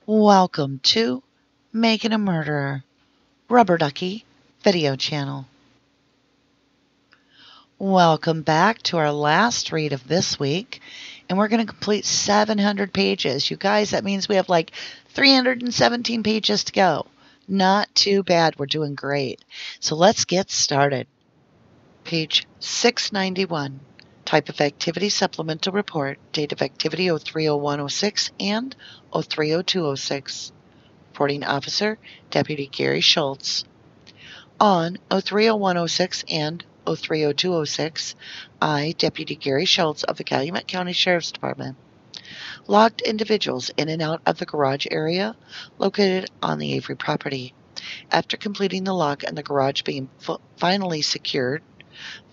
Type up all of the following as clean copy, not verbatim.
Welcome to Making a Murderer, Rubberducky video channel. Welcome back to our last read of this week, and we're going to complete 700 pages. You guys, that means we have like 317 pages to go. Not too bad. We're doing great. So let's get started. Page 691. Type of activity supplemental report. Date of activity 030106 and 030206. Reporting officer, Deputy Gary Schultz. On 030106 and 030206, I, Deputy Gary Schultz of the Calumet County Sheriff's Department, logged individuals in and out of the garage area located on the Avery property. After completing the log and the garage being finally secured,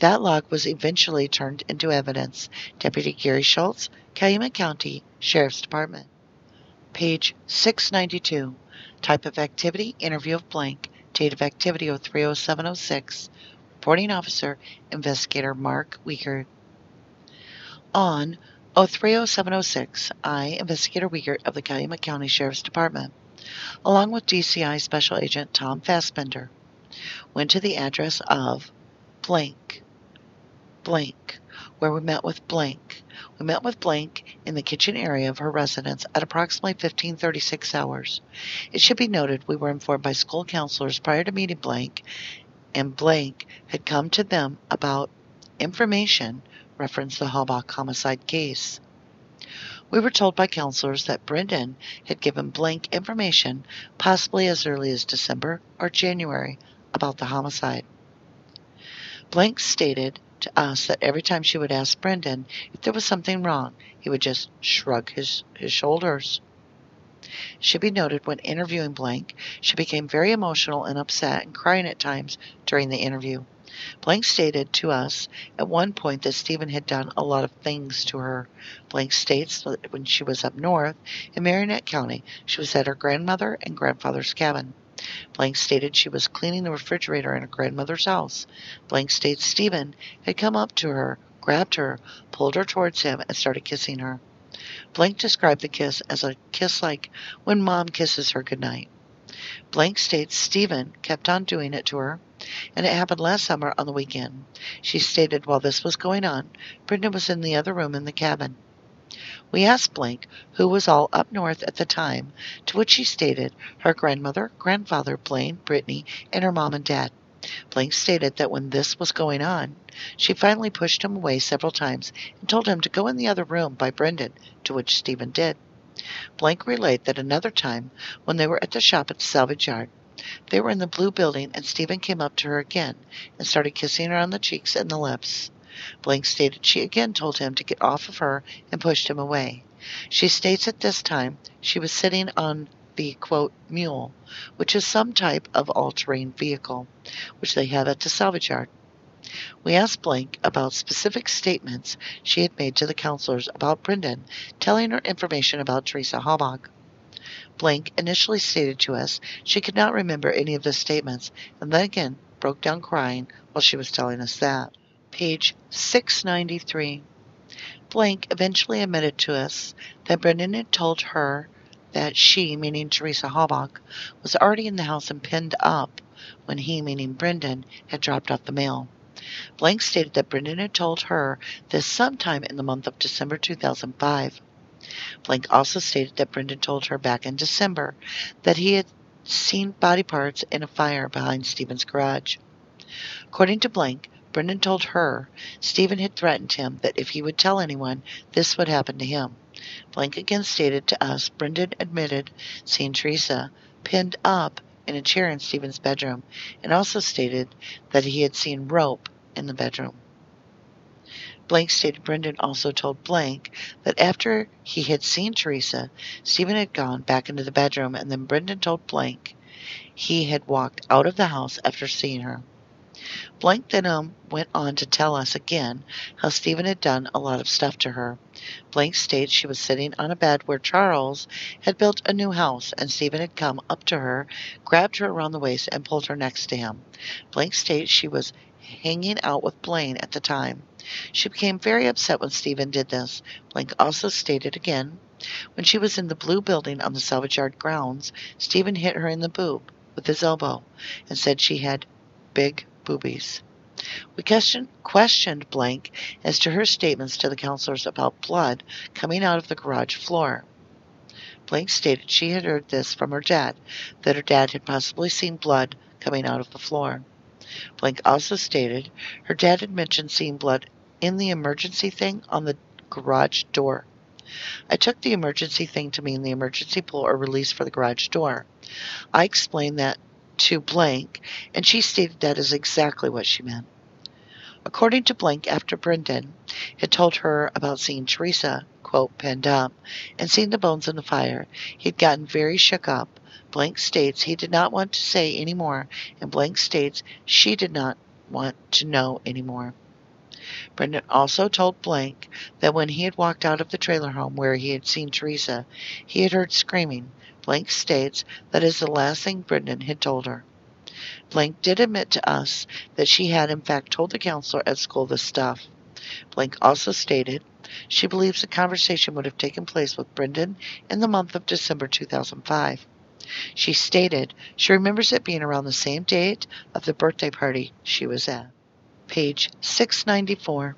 that log was eventually turned into evidence. Deputy Gary Schultz, Calumet County Sheriff's Department. Page 692. Type of activity, interview of blank. Date of activity 030706. Reporting officer, Investigator Mark Wiegert. On 030706, I, Investigator Wiegert of the Calumet County Sheriff's Department, along with DCI Special Agent Tom Fassbender, went to the address of blank, where we met with blank. We met with blank in the kitchen area of her residence at approximately 15:36 hours. It should be noted we were informed by school counselors prior to meeting blank, and blank had come to them about information referencing the Halbach homicide case. We were told by counselors that Brendan had given blank information possibly as early as December or January about the homicide. Blank stated to us that every time she would ask Brendan if there was something wrong, he would just shrug his shoulders. It should be noted when interviewing blank, she became very emotional and upset and crying at times during the interview. Blank stated to us at one point that Steven had done a lot of things to her. Blank states that when she was up north in Marinette County, she was at her grandmother and grandfather's cabin. Blank stated she was cleaning the refrigerator in her grandmother's house. Blank states Steven had come up to her, grabbed her, pulled her towards him, and started kissing her. Blank described the kiss as a kiss like when Mom kisses her goodnight. Blank states Steven kept on doing it to her, and it happened last summer on the weekend. She stated while this was going on, Brendan was in the other room in the cabin. We asked Blank who was all up north at the time, to which she stated her grandmother, grandfather, Blaine, Brittany, and her mom and dad. Blank stated that when this was going on, she finally pushed him away several times and told him to go in the other room by Brendan, to which Steven did. Blank relayed that another time, when they were at the shop at the salvage yard, they were in the blue building and Steven came up to her again and started kissing her on the cheeks and the lips. Blank stated she again told him to get off of her and pushed him away. She states at this time she was sitting on the, quote, mule, which is some type of all-terrain vehicle, which they have at the salvage yard. We asked Blank about specific statements she had made to the counselors about Brendan, telling her information about Teresa Halbach. Blank initially stated to us she could not remember any of the statements, and then again broke down crying while she was telling us that. Page 693. Blank eventually admitted to us that Brendan had told her that she, meaning Teresa Halbach, was already in the house and pinned up when he, meaning Brendan, had dropped off the mail. Blank stated that Brendan had told her this sometime in the month of December 2005. Blank also stated that Brendan told her back in December that he had seen body parts in a fire behind Steven's garage. According to Blank, Brendan told her Steven had threatened him that if he would tell anyone, this would happen to him. Blank again stated to us Brendan admitted seeing Teresa pinned up in a chair in Steven's bedroom, and also stated that he had seen rope in the bedroom. Blank stated Brendan also told Blank that after he had seen Teresa, Steven had gone back into the bedroom, and then Brendan told Blank he had walked out of the house after seeing her. Blank then went on to tell us again how Steven had done a lot of stuff to her. Blank states she was sitting on a bed where Charles had built a new house, and Steven had come up to her, grabbed her around the waist, and pulled her next to him. Blank states she was hanging out with Blaine at the time. She became very upset when Steven did this. Blank also stated again, when she was in the blue building on the salvage yard grounds, Steven hit her in the boob with his elbow and said she had big boobies. We questioned Blank as to her statements to the counselors about blood coming out of the garage floor. Blank stated she had heard this from her dad, that her dad had possibly seen blood coming out of the floor. Blank also stated her dad had mentioned seeing blood in the emergency thing on the garage door. I took the emergency thing to mean the emergency pull or release for the garage door. I explained that to Blank, and she stated that is exactly what she meant. According to Blank, after Brendan had told her about seeing Teresa, quote, pinned up, and seeing the bones in the fire, he had gotten very shook up. Blank states he did not want to say any more, and Blank states she did not want to know any more. Brendan also told Blank that when he had walked out of the trailer home where he had seen Teresa, he had heard screaming. Blank states that is the last thing Brendan had told her. Blank did admit to us that she had in fact told the counselor at school this stuff. Blank also stated she believes the conversation would have taken place with Brendan in the month of December 2005. She stated she remembers it being around the same date of the birthday party she was at. Page 694.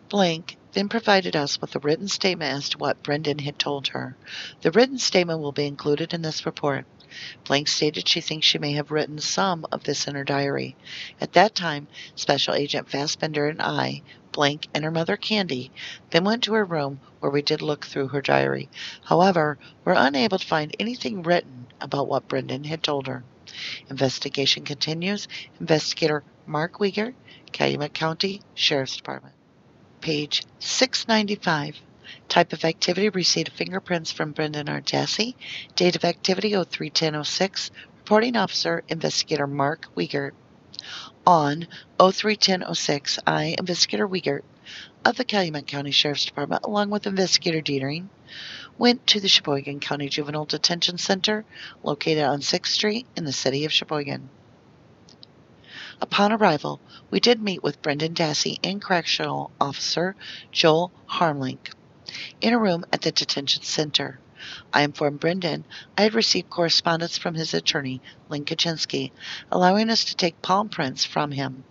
Blank then provided us with a written statement as to what Brendan had told her. The written statement will be included in this report. Blank stated she thinks she may have written some of this in her diary. At that time, Special Agent Fassbender and I, Blank and her mother Candy, then went to her room where we did look through her diary. However, were unable to find anything written about what Brendan had told her. Investigation continues. Investigator Mark Wiegert, Calumet County Sheriff's Department. Page 695. Type of activity, receipt of fingerprints from Brendan R. Dassey. Date of activity, 03-10-06. Reporting officer, Investigator Mark Wiegert. On 03-10-06, I, Investigator Wiegert, of the Calumet County Sheriff's Department, along with Investigator Dietering, went to the Sheboygan County Juvenile Detention Center, located on 6th Street in the city of Sheboygan. Upon arrival, we did meet with Brendan Dassey and Correctional Officer Joel Harmlink in a room at the detention center. I informed Brendan I had received correspondence from his attorney, Lynn Kaczynski, allowing us to take palm prints from him.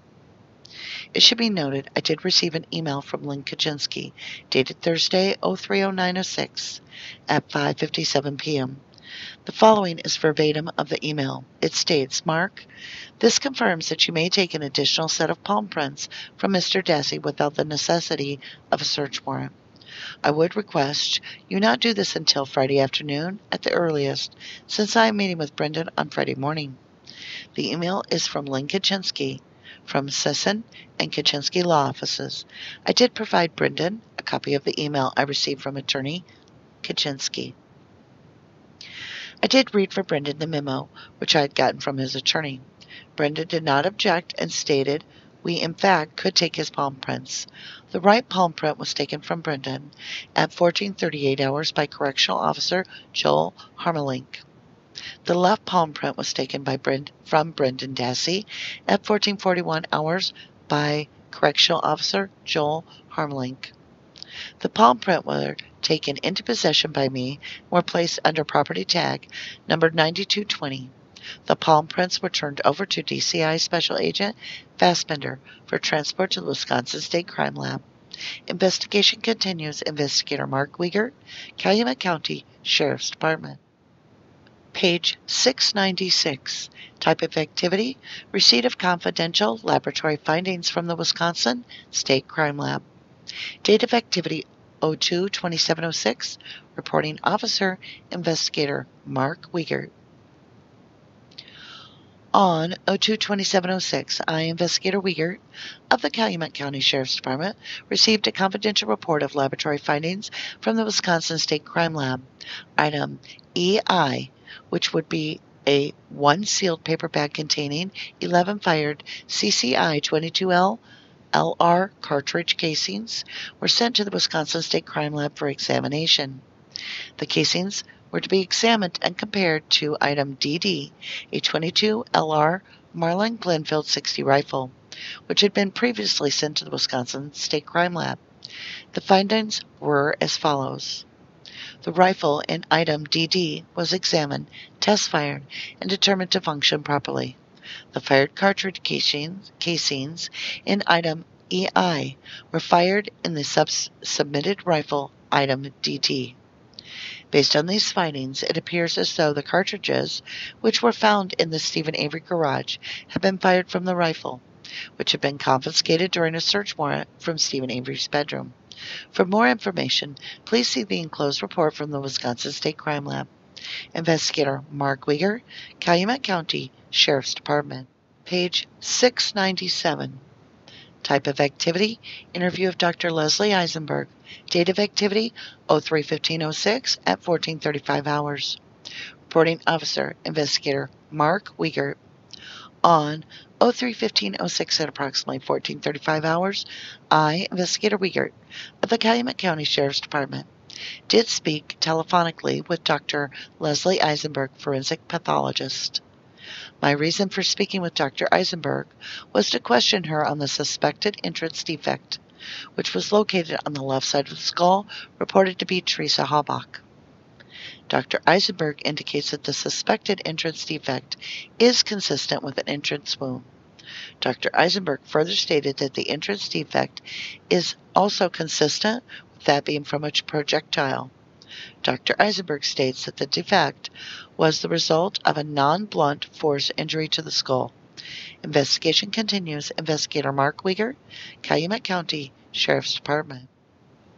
It should be noted I did receive an email from Lynn Kaczynski, dated Thursday, 03-09-06, at 5:57 p.m. The following is verbatim of the email. It states, Mark, this confirms that you may take an additional set of palm prints from Mr. Dassey without the necessity of a search warrant. I would request you not do this until Friday afternoon at the earliest, since I am meeting with Brendan on Friday morning. The email is from Lynn Kaczynski, from Sisson and Kaczynski Law Offices. I did provide Brendan a copy of the email I received from attorney Kaczynski. I did read for Brendan the memo, which I had gotten from his attorney. Brendan did not object and stated we, in fact, could take his palm prints. The right palm print was taken from Brendan at 14:38 hours by Correctional Officer Joel Harmelink. The left palm print was taken from Brendan Dassey at 14:41 hours by Correctional Officer Joel Harmelink. The palm print were taken into possession by me and were placed under property tag number 9220. The palm prints were turned over to DCI Special Agent Fassbender for transport to the Wisconsin State Crime Lab. Investigation continues. Investigator Mark Wiegert, Calumet County Sheriff's Department. Page 696. Type of activity, receipt of confidential laboratory findings from the Wisconsin State Crime Lab. Date of activity 02-2706. Reporting officer, Investigator Mark Wiegert. On 02-2706, I, Investigator Wiegert, of the Calumet County Sheriff's Department, received a confidential report of laboratory findings from the Wisconsin State Crime Lab. Item EI, which would be a 1 sealed paper bag containing 11 fired CCI 22L LR cartridge casings, were sent to the Wisconsin State Crime Lab for examination. The casings were to be examined and compared to item DD, a 22 LR Marlin Glenfield 60 rifle. which had been previously sent to the Wisconsin State Crime Lab. The findings were as follows. The rifle in item DD was examined, test-fired, and determined to function properly. The fired cartridge casings in item EI were fired in the submitted rifle item DD. Based on these findings, it appears as though the cartridges, which were found in the Steven Avery garage, had been fired from the rifle, which had been confiscated during a search warrant from Steven Avery's bedroom. For more information, please see the enclosed report from the Wisconsin State Crime Lab. Investigator Mark Wieger, Calumet County Sheriff's Department. Page 697. Type of activity, interview of Dr. Leslie Eisenberg. Date of activity, 03-15-06 at 14:35 hours. Reporting officer, investigator Mark Wieger. On 03-15-06 at approximately 14:35 hours, I, investigator Wieger, of the Calumet County Sheriff's Department, did speak telephonically with Dr. Leslie Eisenberg, forensic pathologist. My reason for speaking with Dr. Eisenberg was to question her on the suspected entrance defect, which was located on the left side of the skull, reported to be Teresa Halbach. Dr. Eisenberg indicates that the suspected entrance defect is consistent with an entrance wound. Dr. Eisenberg further stated that the entrance defect is also consistent with that being from a projectile. Dr. Eisenberg states that the defect was the result of a non-blunt force injury to the skull. Investigation continues. Investigator Mark Wieger, Calumet County Sheriff's Department.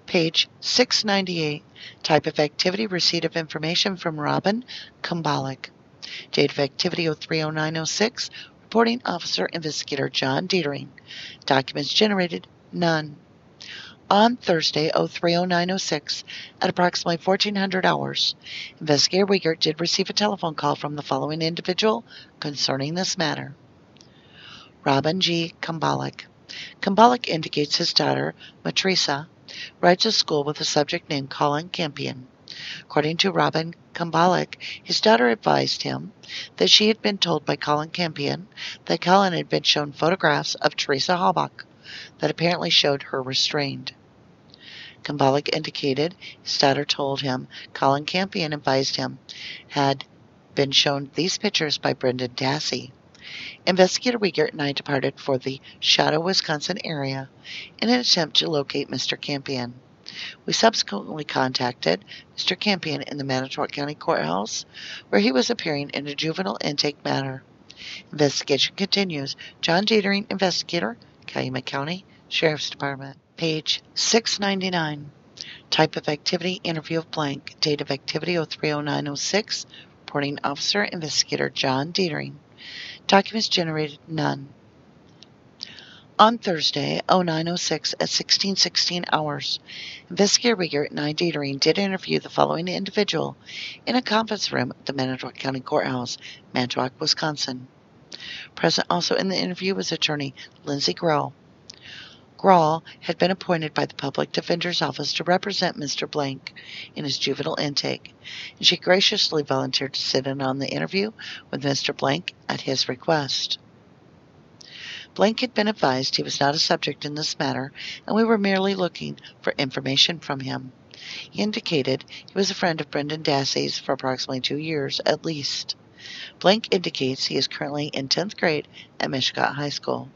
Page 698. Type of activity, receipt of information from Robin Kumbalik. Date of activity 03-09-06. Reporting officer, investigator John Dietering. Documents generated, none. On Thursday, 03-09-06, at approximately 1400 hours, investigator Wieger did receive a telephone call from the following individual concerning this matter. Robin G. Kumbalik. Kumbalik indicates his daughter, Matrisa, rides to school with a subject named Colin Campion. According to Robin Kumbalik, his daughter advised him that she had been told by Colin Campion that Colin had been shown photographs of Teresa Halbach that apparently showed her restrained. Kumbalik indicated his daughter told him Colin Campion advised him had been shown these pictures by Brendan Dassey. Investigator Wieger and I departed for the Shadow, Wisconsin area in an attempt to locate Mr. Campion. We subsequently contacted Mr. Campion in the Manitowoc County Courthouse, where he was appearing in a juvenile intake matter. Investigation continues. John Dietering, investigator, Calumet County Sheriff's Department. Page 699. Type of activity, interview of blank. Date of activity 03-09-06. Reporting officer, investigator John Dietering. Documents generated, none. On Thursday, 09-06 at 16:16 hours, investigator Wieger and I Dietering did interview the following individual in a conference room at the Manitowoc County Courthouse, Manitowoc, Wisconsin. Present also in the interview was attorney Lindsay Grohl. Grohl had been appointed by the Public Defender's Office to represent Mr. Blank in his juvenile intake, and she graciously volunteered to sit in on the interview with Mr. Blank at his request. Blank had been advised he was not a subject in this matter, and we were merely looking for information from him. He indicated he was a friend of Brendan Dassey's for approximately 2 years at least. Blank indicates he is currently in 10th grade at Mishicot High School.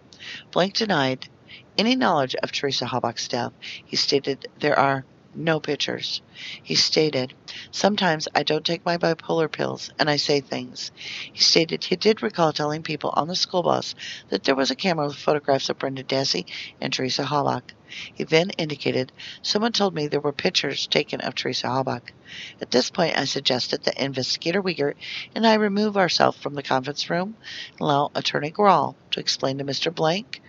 Blank denied any knowledge of Teresa Halbach's death. He stated there are no pictures. He stated, sometimes I don't take my bipolar pills and I say things. He stated he did recall telling people on the school bus that there was a camera with photographs of Brendan Dassey and Teresa Halbach. He then indicated, someone told me there were pictures taken of Teresa Halbach. At this point, I suggested that Investigator Wieger and I remove ourselves from the conference room and allow Attorney Grohl to explain to Mr. Blank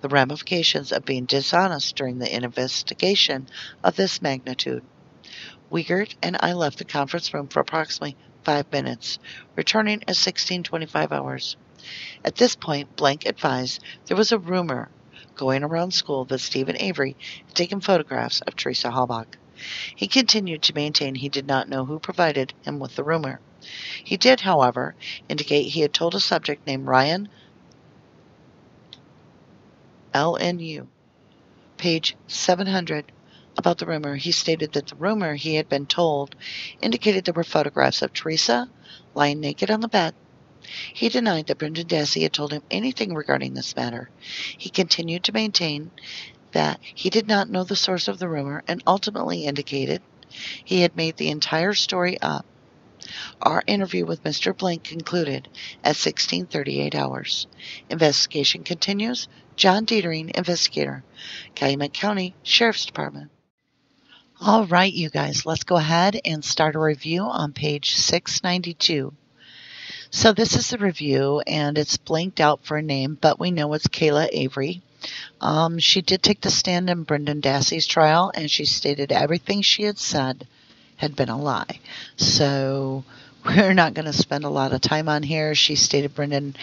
the ramifications of being dishonest during the investigation of this magnitude. Wieger and I left the conference room for approximately 5 minutes, returning at 16:25 hours. At this point, Blank advised there was a rumor going around school that Steven Avery had taken photographs of Teresa Halbach. He continued to maintain he did not know who provided him with the rumor. He did, however, indicate he had told a subject named Ryan LNU, page 700. About the rumor, he stated that the rumor he had been told indicated there were photographs of Teresa lying naked on the bed. He denied that Brendan Dassey had told him anything regarding this matter. He continued to maintain that he did not know the source of the rumor and ultimately indicated he had made the entire story up. Our interview with Mr. Blank concluded at 16:38 hours. Investigation continues. John Dietering, investigator, Calumet County Sheriff's Department. All right, you guys, let's go ahead and start a review on page 692. So this is the review, and it's blanked out for a name, but we know it's Kayla Avery. She did take the stand in Brendan Dassey's trial, and she stated everything she had said had been a lie. So we're not going to spend a lot of time on here. She stated Brendan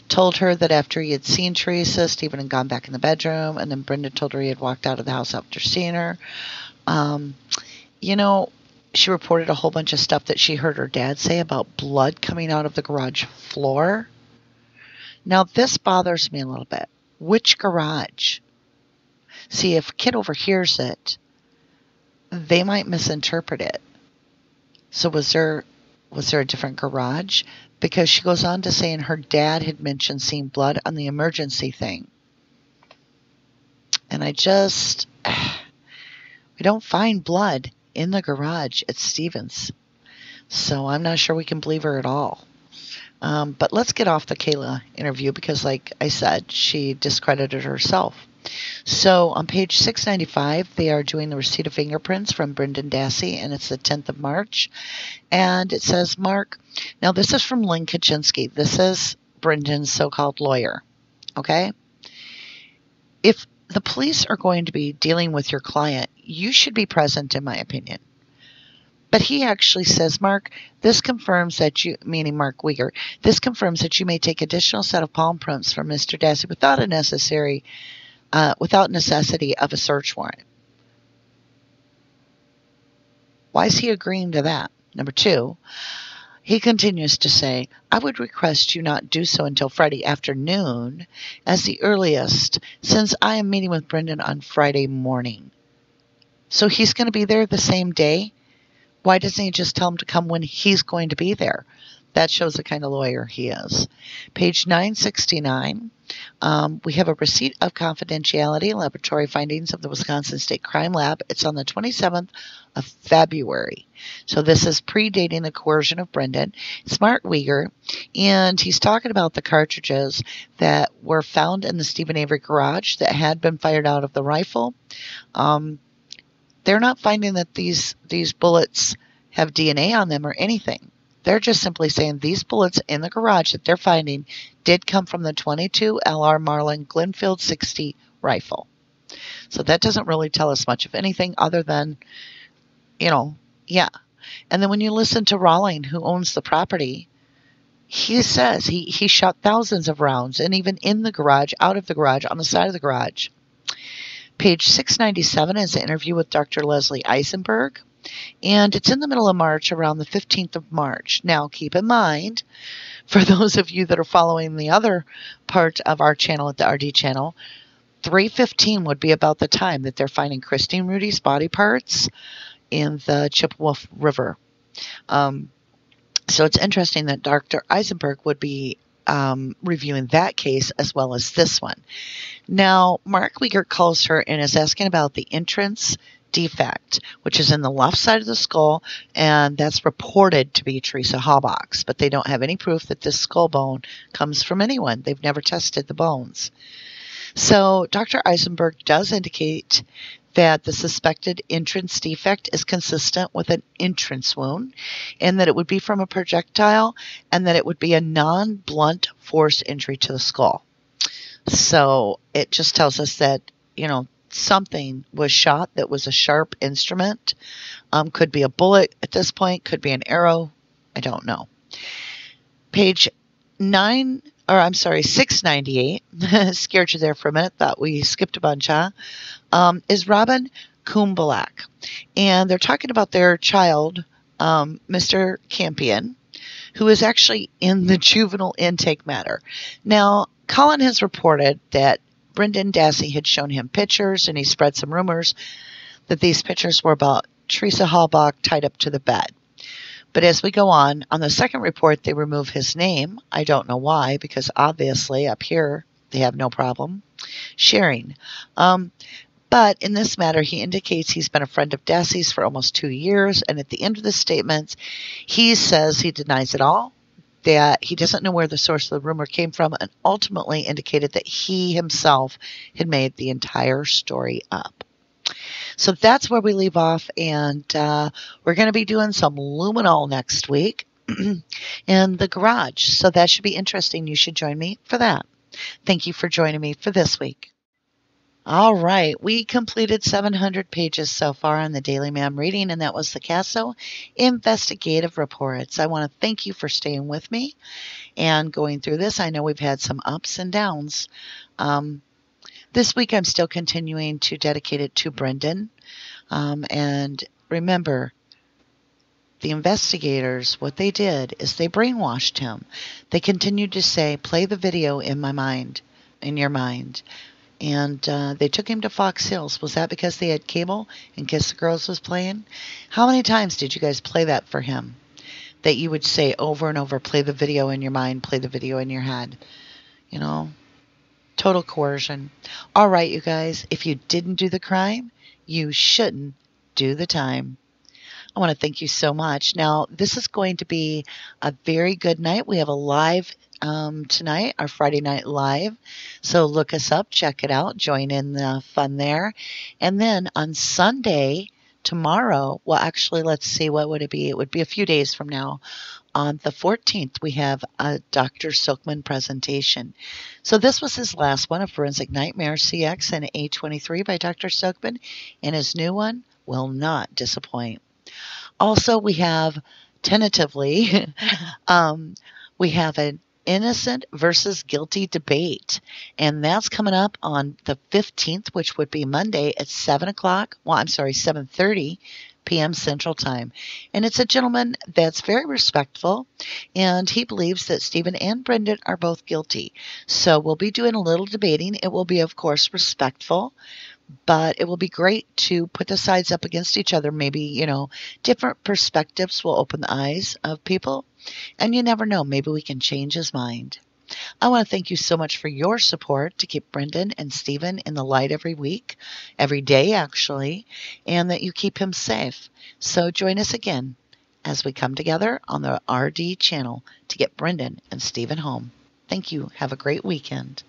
told her that after he had seen Teresa, Steven had gone back in the bedroom, and then Brendan told her he had walked out of the house after seeing her. She reported a whole bunch of stuff that she heard her dad say about blood coming out of the garage floor. Now, this bothers me a little bit. Which garage? See, if a kid overhears it, they might misinterpret it. So was there a different garage? Because she goes on to say her dad had mentioned seeing blood on the emergency thing. And we don't find blood in the garage at Stevens. So I'm not sure we can believe her at all. But let's get off the Kayla interview because, like I said, she discredited herself. So on page 695, they are doing the receipt of fingerprints from Brendan Dassey, and it's the 10th of March. And it says, Mark, now this is from Lynn Kaczynski. This is Brendan's so-called lawyer. Okay? If the police are going to be dealing with your client, you should be present, in my opinion. But he actually says, Mark, this confirms that you, meaning Mark Weger, this confirms that you may take additional set of palm prints from Mr. Dassey without necessity of a search warrant. Why is he agreeing to that? Number two, he continues to say, I would request you not do so until Friday afternoon as the earliest, since I am meeting with Brendan on Friday morning. So he's going to be there the same day? Why doesn't he just tell him to come when he's going to be there? That shows the kind of lawyer he is. Page 969, we have a receipt of confidentiality laboratory findings of the Wisconsin State Crime Lab. It's on the 27th of February. So this is predating the coercion of Brendan. It's Mark Weger, and he's talking about the cartridges that were found in the Steven Avery garage that had been fired out of the rifle. They're not finding that these bullets have DNA on them or anything. They're just simply saying these bullets in the garage that they're finding did come from the .22 LR Marlin Glenfield 60 rifle. So that doesn't really tell us much of anything other than, yeah. And then when you listen to Rawling, who owns the property, he says he shot thousands of rounds, and even in the garage, out of the garage, on the side of the garage. Page 697 is an interview with Dr. Leslie Eisenberg, and it's in the middle of March, around the 15th of March. Now, keep in mind, for those of you that are following the other part of our channel at the RD channel, 3:15 would be about the time that they're finding Christine Rudy's body parts in the Chippewa River. So it's interesting that Dr. Eisenberg would be reviewing that case as well as this one. Now, Mark Weger calls her and is asking about the entrance defect, which is in the left side of the skull, and that's reported to be Teresa Hawbox, but they don't have any proof that this skull bone comes from anyone. They've never tested the bones. So Dr. Eisenberg does indicate that the suspected entrance defect is consistent with an entrance wound, and that it would be from a projectile, and that it would be a non-blunt force injury to the skull. So it just tells us that, something was shot that was a sharp instrument. Could be a bullet at this point, could be an arrow. I don't know. Page 698, scared you there for a minute, thought we skipped a bunch, huh? Is Robin Kumbalak. And they're talking about their child, Mr. Campion, who is actually in the juvenile intake matter. Now, Colin has reported that Brendan Dassey had shown him pictures, and he spread some rumors that these pictures were about Teresa Halbach tied up to the bed. But as we go on the second report, they remove his name. I don't know why, because obviously up here they have no problem sharing. But in this matter, he indicates he's been a friend of Dassey's for almost 2 years, and at the end of the statements, he says he denies it all, that he doesn't know where the source of the rumor came from, and ultimately indicated that he himself had made the entire story up. So that's where we leave off, and we're going to be doing some luminol next week in the garage, so that should be interesting. You should join me for that. Thank you for joining me for this week. All right, we completed 700 pages so far on the Daily MaM Reading, and that was the CASO Investigative Reports. I want to thank you for staying with me and going through this. I know we've had some ups and downs. This week I'm still continuing to dedicate it to Brendan. And remember, the investigators, what they did is they brainwashed him. They continued to say, play the video in my mind, in your mind. And they took him to Fox Hills. Was that because they had cable and Kiss the Girls was playing? How many times did you guys play that for him? That you would say over and over, play the video in your mind, play the video in your head. You know, total coercion. All right, you guys, if you didn't do the crime, you shouldn't do the time. I want to thank you so much. Now, this is going to be a very good night. We have a live tonight, our Friday Night Live. So look us up, check it out, join in the fun there. And then on Sunday, tomorrow, well, actually, let's see, what would it be? It would be a few days from now. On the 14th, we have a Dr. Silkman presentation. So this was his last one, A Forensic Nightmare, CX and A23 by Dr. Silkman, and his new one will not disappoint. Also, we have, tentatively, we have an innocent versus guilty debate, and that's coming up on the 15th, which would be Monday at 7:30 p.m. Central Time. And it's a gentleman that's very respectful, and he believes that Stephen and Brendan are both guilty. So we'll be doing a little debating. It will be, of course, respectful, but it will be great to put the sides up against each other. Maybe, you know, different perspectives will open the eyes of people, and you never know, maybe we can change his mind. I want to thank you so much for your support to keep Brendan and Stephen in the light every week, every day actually, and that you keep him safe. So join us again as we come together on the RD channel to get Brendan and Stephen home. Thank you. Have a great weekend.